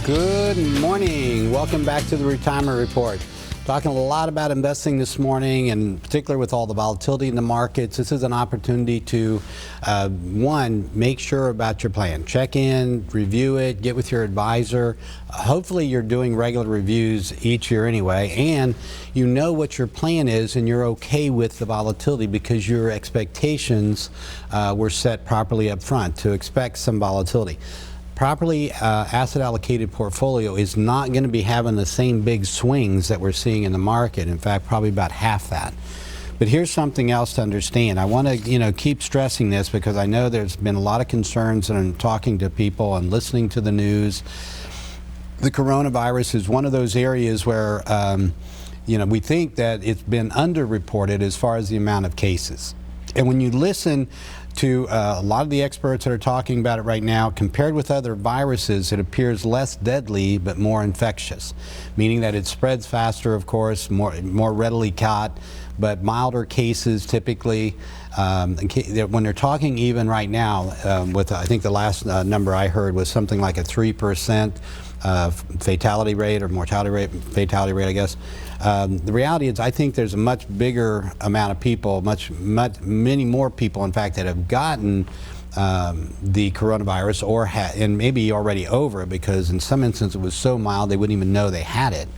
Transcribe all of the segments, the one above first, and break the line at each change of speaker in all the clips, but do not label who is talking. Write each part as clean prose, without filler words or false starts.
Good morning. Welcome back to the Retirement Report. Talking a lot about investing this morning, and particularly with all the volatility in the markets. This is an opportunity to, one, make sure about your plan. Check in, review it, get with your advisor. Hopefully you're doing regular reviews each year anyway, and you know what your plan is and you're okay with the volatility because your expectations were set properly up front to expect some volatility. Properly asset allocated portfolio is not going to be having the same big swings that we're seeing in the market. In fact, probably about half that. But here's something else to understand. I want to keep stressing this because I know there's been a lot of concerns, and I'm talking to people and listening to the news. The coronavirus is one of those areas where we think that it's been underreported as far as the amount of cases. And when you listen to a lot of the experts that are talking about it right now, compared with other viruses, it appears less deadly but more infectious, meaning that it spreads faster, of course, more readily caught, but milder cases typically. When they're talking even right now, with I think the last number I heard was something like a 3% fatality rate or mortality rate, fatality rate, I guess. The reality is, I think there's a much bigger amount of people, many more people, in fact, that have gotten the coronavirus and maybe already over it, because in some instances it was so mild they wouldn't even know they had it.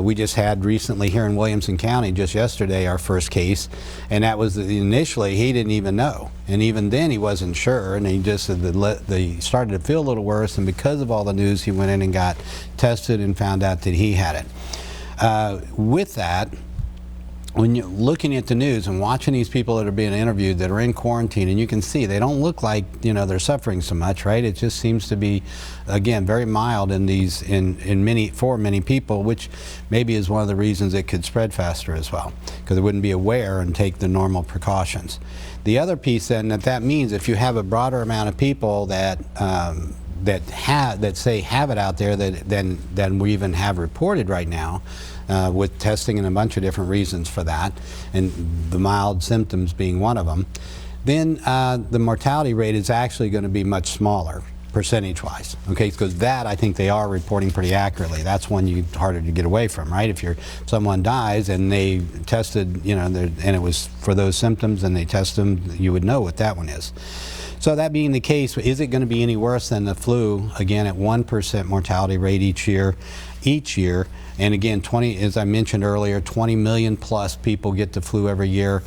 We just had recently here in Williamson County, just yesterday, our first case, and that was initially he didn't even know, and even then he wasn't sure, and he just said that they started to feel a little worse, and because of all the news, he went in and got tested and found out that he had it. With that, when you're looking at the news and watching these people that are being interviewed that are in quarantine, and you can see they don't look like they're suffering so much, right? It just seems to be, again, very mild for many people, which maybe is one of the reasons it could spread faster as well, because they wouldn't be aware and take the normal precautions. The other piece then that means, if you have a broader amount of people that say have it out there than we even have reported right now, with testing and a bunch of different reasons for that, and the mild symptoms being one of them, then the mortality rate is actually going to be much smaller percentage-wise. Okay, because that I think they are reporting pretty accurately. That's one harder to get away from, right? If someone dies and they tested, and it was for those symptoms, and they test them, you would know what that one is. So that being the case, is it going to be any worse than the flu? Again, at 1% mortality rate each year. And again, as I mentioned earlier, 20 million plus people get the flu every year.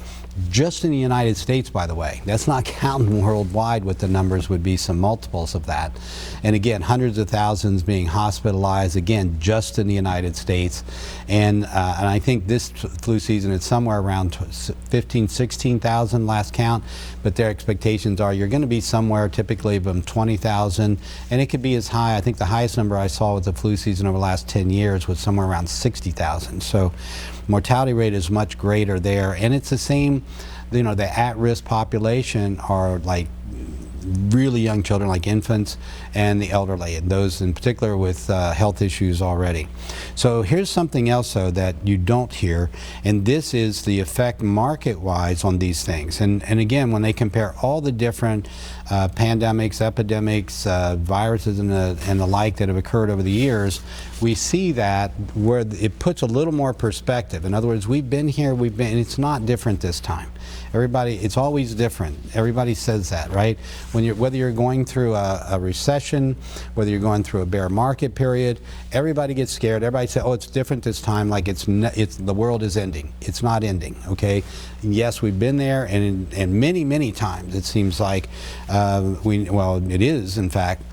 Just in the United States, by the way. That's not counting worldwide what the numbers would be, some multiples of that. And again, hundreds of thousands being hospitalized, again, just in the United States. And I think this flu season is somewhere around 15, 16,000 last count, but their expectations are you're going to be somewhere typically from 20,000, and it could be as high, I think the highest number I saw with the flu season over the last 10 years was somewhere around 60,000. So mortality rate is much greater there, and it's the same, the at-risk population are like really young children, like infants, and the elderly, and those in particular with health issues already. So here's something else, though, that you don't hear, and this is the effect market-wise on these things. And again, when they compare all the different pandemics, epidemics, viruses, and the like that have occurred over the years, we see that where it puts a little more perspective. In other words, we've been here, and it's not different this time. It's always different. Everybody says that, right? Whether you're going through a recession, whether you're going through a bear market period, everybody gets scared. Everybody says, "Oh, it's different this time. Like the world is ending." It's not ending. Okay. Yes, we've been there, and many times it seems like it is in fact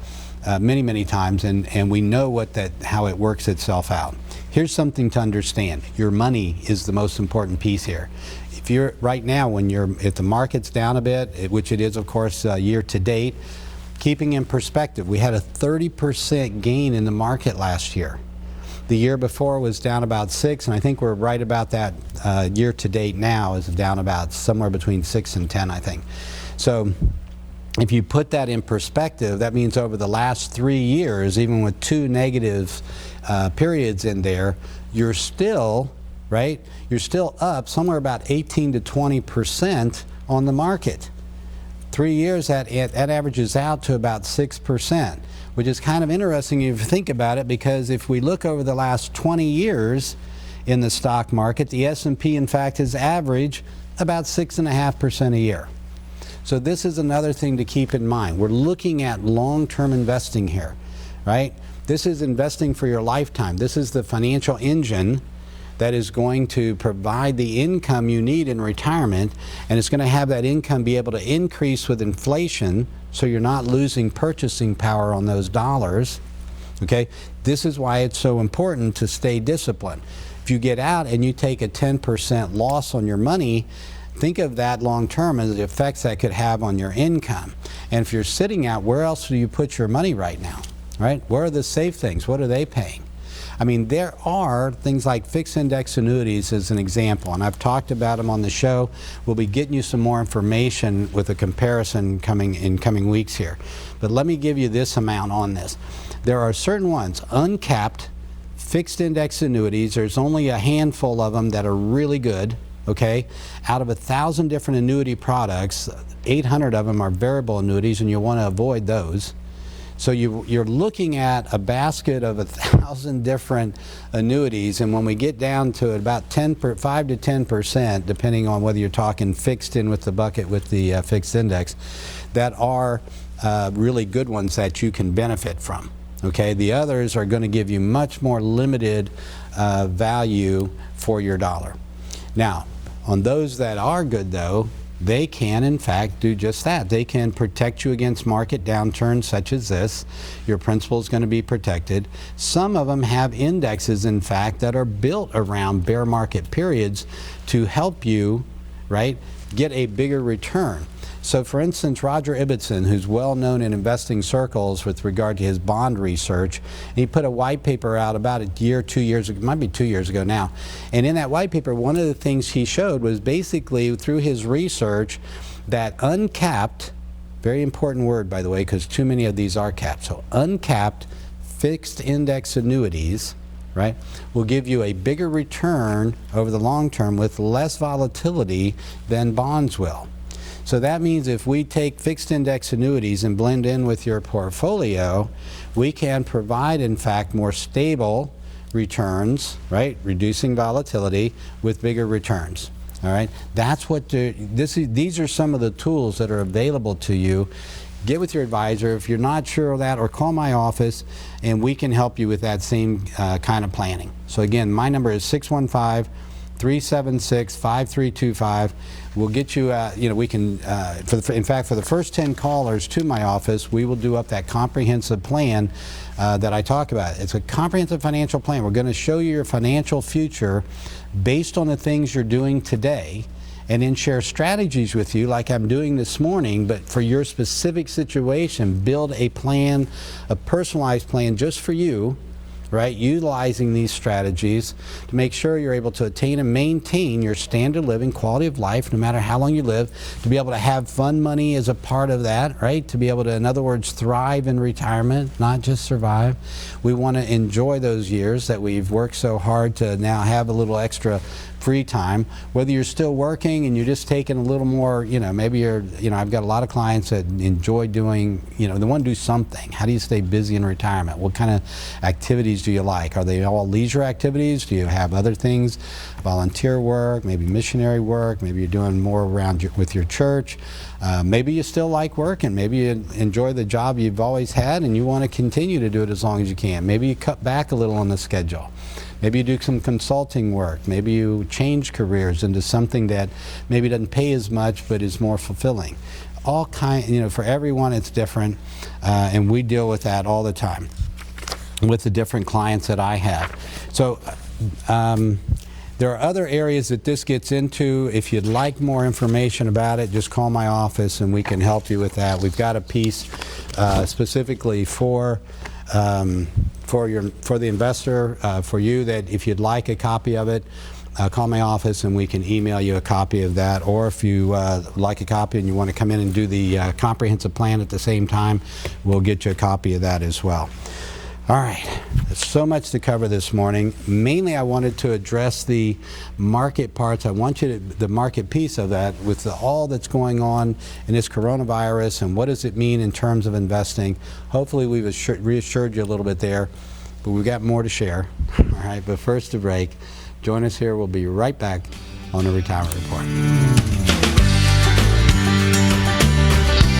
many times, and we know how it works itself out. Here's something to understand. Your money is the most important piece here. If you're right now, if the market's down a bit, which it is, of course, year to date, keeping in perspective, we had a 30% gain in the market last year. The year before was down about 6, and I think we're right about that. Year to date now is down about somewhere between 6 and 10, I think. So if you put that in perspective, that means over the last 3 years, even with 2 negative periods in there, you're still up somewhere about 18 to 20% on the market. 3 years, that averages out to about 6%. which is kind of interesting if you think about it, because if we look over the last 20 years in the stock market, the S&P in fact has averaged about 6.5% a year. So this is another thing to keep in mind. We're looking at long-term investing here, right? This is investing for your lifetime. This is the financial engine that is going to provide the income you need in retirement, and it's going to have that income be able to increase with inflation, so you're not losing purchasing power on those dollars. Okay, this is why it's so important to stay disciplined. If you get out and you take a 10% loss on your money, think of that long term as the effects that could have on your income. And if you're sitting out, where else do you put your money right now? Right? Where are the safe things? What are they paying? I mean, there are things like fixed index annuities as an example, and I've talked about them on the show. We'll be getting you some more information with a comparison in coming weeks here. But let me give you this amount on this. There are certain ones, uncapped fixed index annuities. There's only a handful of them that are really good, okay? Out of 1,000 different annuity products, 800 of them are variable annuities, and you want to avoid those. So you're looking at a basket of 1,000 different annuities, and when we get down to about 5 to 10%, depending on whether you're talking fixed in with the bucket with the fixed index, that are really good ones that you can benefit from. Okay, the others are going to give you much more limited value for your dollar. Now, on those that are good though, they can in fact do just that. They can protect you against market downturns such as this. Your principal is going to be protected. Some of them have indexes in fact that are built around bear market periods to help you, right, get a bigger return. So for instance, Roger Ibbotson, who's well known in investing circles with regard to his bond research, he put a white paper out about a year, 2 years ago, might be 2 years ago now. And in that white paper, one of the things he showed was basically through his research that uncapped, very important word by the way, because too many of these are capped. So uncapped fixed index annuities, right, will give you a bigger return over the long term with less volatility than bonds will. So that means if we take fixed index annuities and blend in with your portfolio, we can provide in fact more stable returns, right, reducing volatility with bigger returns. All right, that's what these are some of the tools that are available to you. Get with your advisor if you're not sure of that, or call my office and we can help you with that same kind of planning. So again, my number is 615-376-5325. We'll get you, we can, in fact, for the first 10 callers to my office, we will do up that comprehensive plan that I talk about. It's a comprehensive financial plan. We're going to show you your financial future based on the things you're doing today, and then share strategies with you like I'm doing this morning, but for your specific situation, build a plan, a personalized plan just for you, right, utilizing these strategies to make sure you're able to attain and maintain your standard of living, quality of life, no matter how long you live, to be able to have fun money as a part of that, right, to be able to, in other words, thrive in retirement, not just survive. We want to enjoy those years that we've worked so hard to now have a little extra free time, whether you're still working and you're just taking a little more, maybe you're, I've got a lot of clients that enjoy doing, they want to do something. How do you stay busy in retirement? What kind of activities do you like? Are they all leisure activities? Do you have other things, volunteer work, maybe missionary work, maybe you're doing more around with your church? Maybe you still like working. Maybe you enjoy the job you've always had and you want to continue to do it as long as you can. Maybe you cut back a little on the schedule. Maybe you do some consulting work. Maybe you change careers into something that maybe doesn't pay as much but is more fulfilling. All kind, for everyone it's different, and we deal with that all the time with the different clients that I have. So there are other areas that this gets into. If you'd like more information about it, just call my office and we can help you with that. We've got a piece specifically for the investor, for you, that if you'd like a copy of it, call my office and we can email you a copy of that. Or if you like a copy and you want to come in and do the comprehensive plan at the same time, we'll get you a copy of that as well. All right, there's so much to cover this morning. Mainly I wanted to address the market parts. I want you to, the market piece of that with all that's going on in this coronavirus and what does it mean in terms of investing. Hopefully we've reassured you a little bit there, but we've got more to share. All right, but first a break. Join us here. We'll be right back on the Retirement Report.